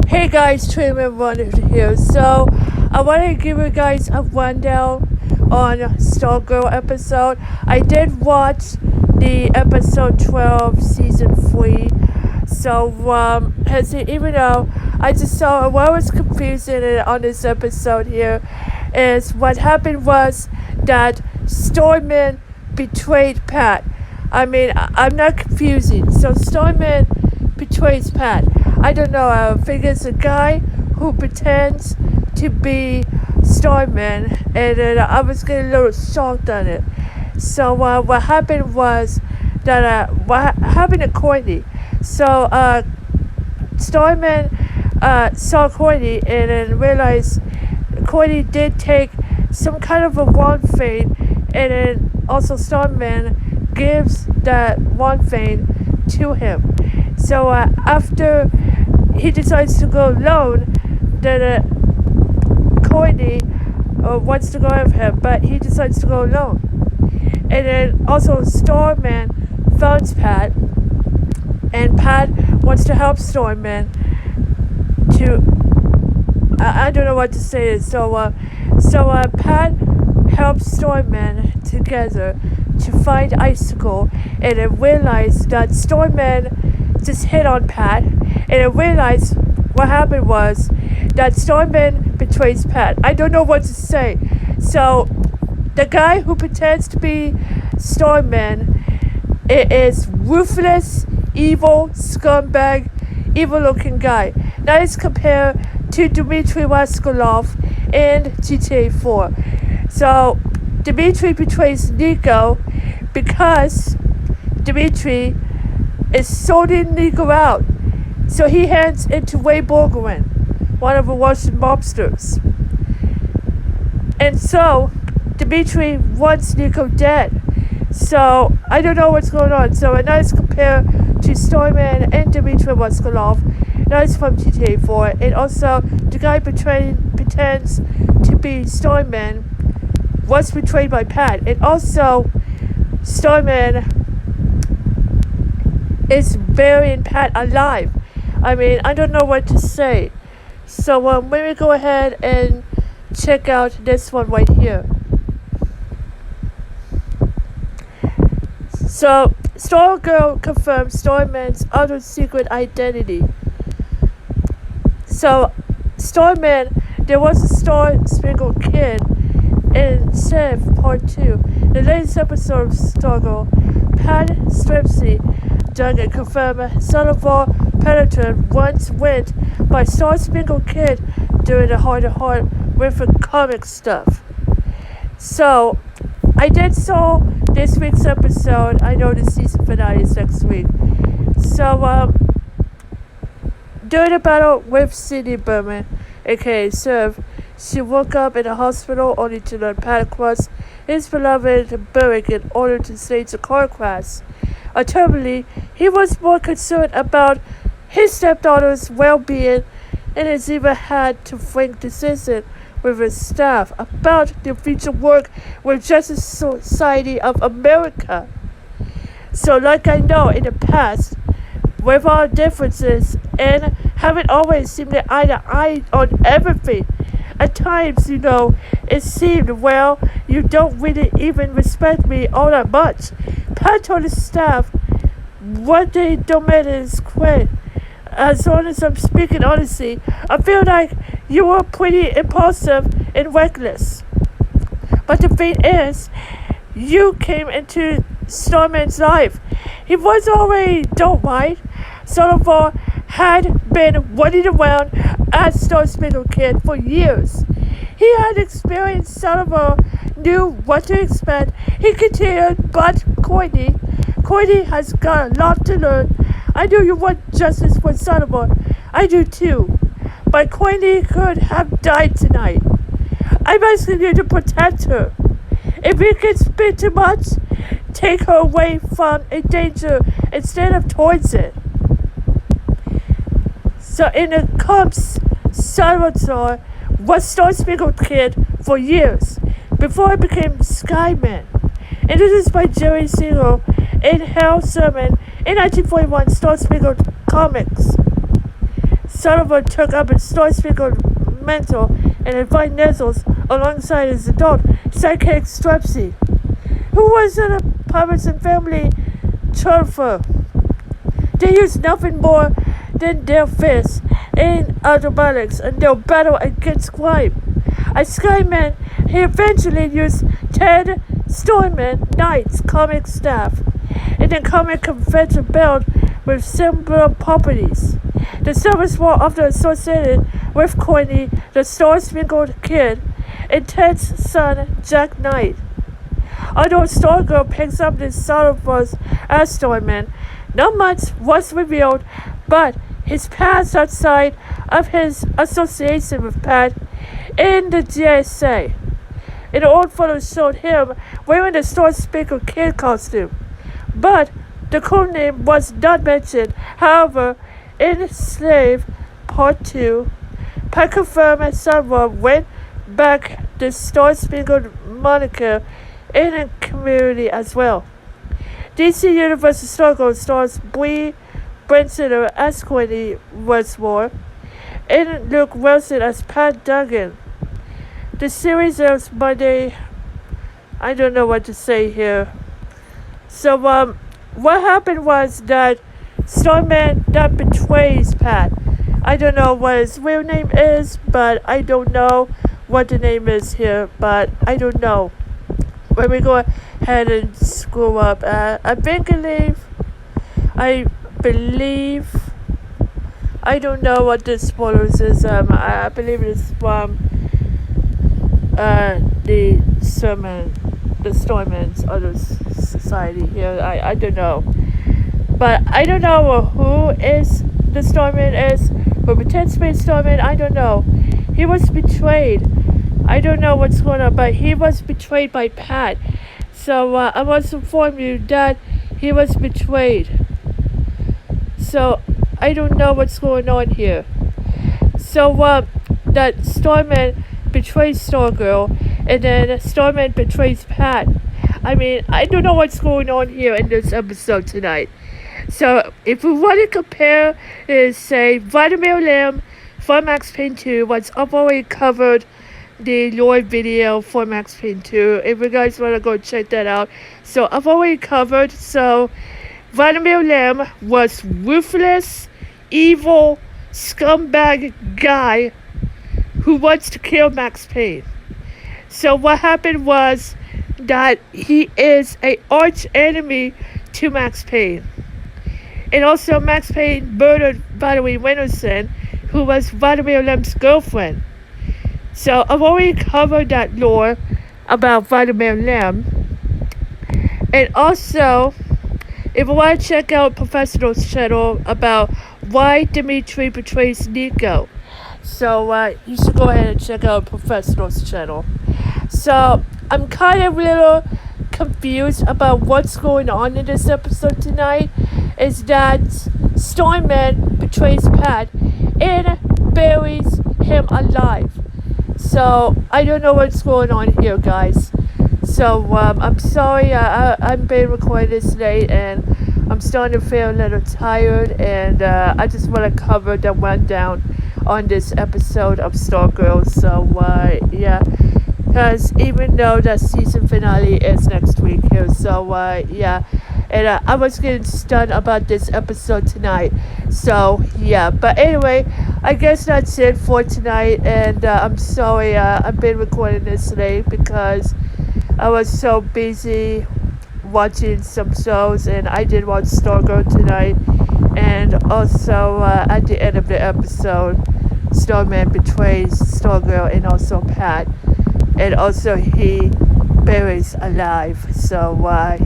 Hey guys, Trayman Runner here. So, I want to give you guys a rundown on Stargirl episode. I did watch the episode 12, season 3. So, even though I just saw what was confusing on this episode here is what happened was that Starman betrayed Pat. I'm not confusing. So, Starman betrays Pat. I don't know, I think it's a guy who pretends to be Starman, and then I was getting a little shocked on it. So what happened was that what happened to Courtney. So Starman saw Courtney and then realized Courtney did take some kind of a wrong thing, and then also Starman gives that wrong thing to him. So after he decides to go alone, then Courtney wants to go with him, but he decides to go alone. And then also Starman phones Pat, and Pat wants to help Starman to I don't know what to say. So Pat helps Starman together to find Icicle, and then realize that Starman just hit on Pat, and I realized what happened was that Starman betrays Pat. I don't know what to say. So the guy who pretends to be Starman is ruthless, evil, scumbag, evil-looking guy. That is compared to Dmitry Vaskulov in GTA 4. So Dmitry betrays Nico because Dmitry is sorting Nico out. So he hands it to Ray Borgerin, one of the Russian mobsters. And so Dmitry wants Nico dead. So I don't know what's going on. So now it's compared to Starman and Dmitry Vaskulov. That is from GTA 4. And also the guy pretends to be Starman was betrayed by Pat. And also Starman is burying Pat alive. I don't know what to say. So let me go ahead and check out this one right here. So Stargirl confirms Starman's other secret identity. So Starman, there was a Star-Spangled Kid in Civ Part 2. The latest episode of Stargirl, Pat Stargirl dug and confirmed son of all Predator once went by Star-Spangled Kid during the heart-to-heart with the comic stuff. So I did saw this week's episode. I know the season finale is next week. So during the battle with Cindy Berman, aka Civ, she woke up in a hospital only to learn Pat was his beloved Beric in order to stage a car crash. Ultimately, he was more concerned about his stepdaughter's well-being and has even had to frank decision with his staff about their future work with Justice Society of America. So like I know in the past, with our differences and haven't always seemed eye to eye on everything, at times, it seemed, well, you don't really even respect me all that much. Pat told his staff, what they don't matter is quit. As long as I'm speaking honestly, I feel like you were pretty impulsive and reckless. But the thing is, you came into Starman's life. He was already, don't mind, Sandoval had been running around as Star-Spangled Kid for years. He had experience. Sandoval knew what to expect. He continued, but Courtney has got a lot to learn. I know you want justice for Sandoval. I do too. But Courtney could have died tonight. I'm asking you to protect her. If you can spit too much, take her away from a danger instead of towards it. So in the comes, Salvatore was Star-Spangled Kid for years, before he became Skyman. And this is by Jerry Siegel and Hal Sermon in 1941 Star-Spangled Comics. Sullivan took up his Star-Spangled mantle and invited Nezzles alongside his adult sidekick Strepsy, who was in a Pirates and Family transfer. They used nothing more than their fists and automatics in their battle against crime. As Skyman, he eventually used Ted Starman Knight's comic staff and the comic convention belt with similar properties. The service were often associated with Courtney, the Star-Spangled Kid, and Ted's son, Jack Knight. Although Stargirl picks up the Sullivan's as Starman, not much was revealed, but his past outside of his association with Pat in the GSA. An old photo showed him wearing the Star-Spangled Kid costume, but the cool name was not mentioned. However, in Slave Part 2, Pat confirmed that someone went back the Star-Spangled moniker in the community as well. DC Universe Stargirl stars Brie Benson as Courtney Westmore and Luke Wilson as Pat Duggan. The series airs Monday. I don't know what to say here. So, what happened was that Starman that betrays Pat. I don't know what his real name is, but I don't know what the name is here, but I don't know. Let me go ahead and scroll up. I believe, I don't know what this spoilers is. I believe it's from the Starman's other society here. I don't know. But I don't know who is the Starman is, who pretends to be Starman. I don't know. He was betrayed. I don't know what's going on, but he was betrayed by Pat. So I must inform you that he was betrayed. So I don't know what's going on here. So that Starman betrays Stargirl, and then Starman betrays Pat. I mean, I don't know what's going on here in this episode tonight. So if we want to compare, is say Vladimir Lim for Max Payne 2, was I've already covered the lore video for Max Payne 2. If you guys want to go check that out. So I've already covered. So Vladimir Lim was ruthless, evil, scumbag guy who wants to kill Max Payne. So what happened was that he is an arch enemy to Max Payne. And also Max Payne murdered Valerie Winterson, who was Vladimir Lim's girlfriend. So I've already covered that lore about Vladimir Lim. And also, if you want to check out Professional's channel about why Dimitri betrays Nico, so you should go ahead and check out Professional's channel. So I'm kind of a little confused about what's going on in this episode tonight. Is that Starman betrays Pat and buries him alive. So I don't know what's going on here, guys. So I'm sorry I'm being recorded this late, and I'm starting to feel a little tired, and I just want to cover the rundown on this episode of Stargirl. So yeah, because even though the season finale is next week here, so yeah. And I was getting stunned about this episode tonight. So, yeah. But anyway, I guess that's it for tonight. And I'm sorry I've been recording this late because I was so busy watching some shows. And I did watch Stargirl tonight. And also, at the end of the episode, Starman betrays Stargirl and also Pat. And also, he buries alive. So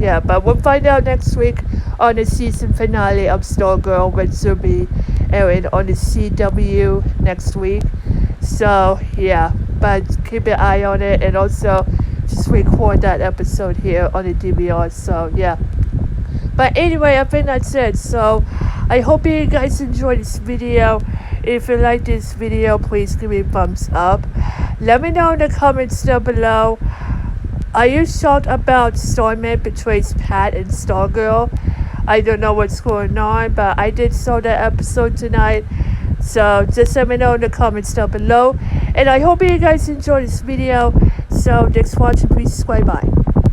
yeah, but we'll find out next week on the season finale of Stargirl, which will be airing on the CW next week. So yeah, but keep an eye on it, and also just record that episode here on the DVR. So yeah, but anyway, I think that's it. So I hope you guys enjoyed this video. If you like this video, please give me a thumbs up. Let me know in the comments down below. Are you shocked about Starman betrays Pat and Stargirl? I don't know what's going on, but I did saw that episode tonight. So just let me know in the comments down below. And I hope you guys enjoyed this video. So thanks for watching. Please subscribe. Bye.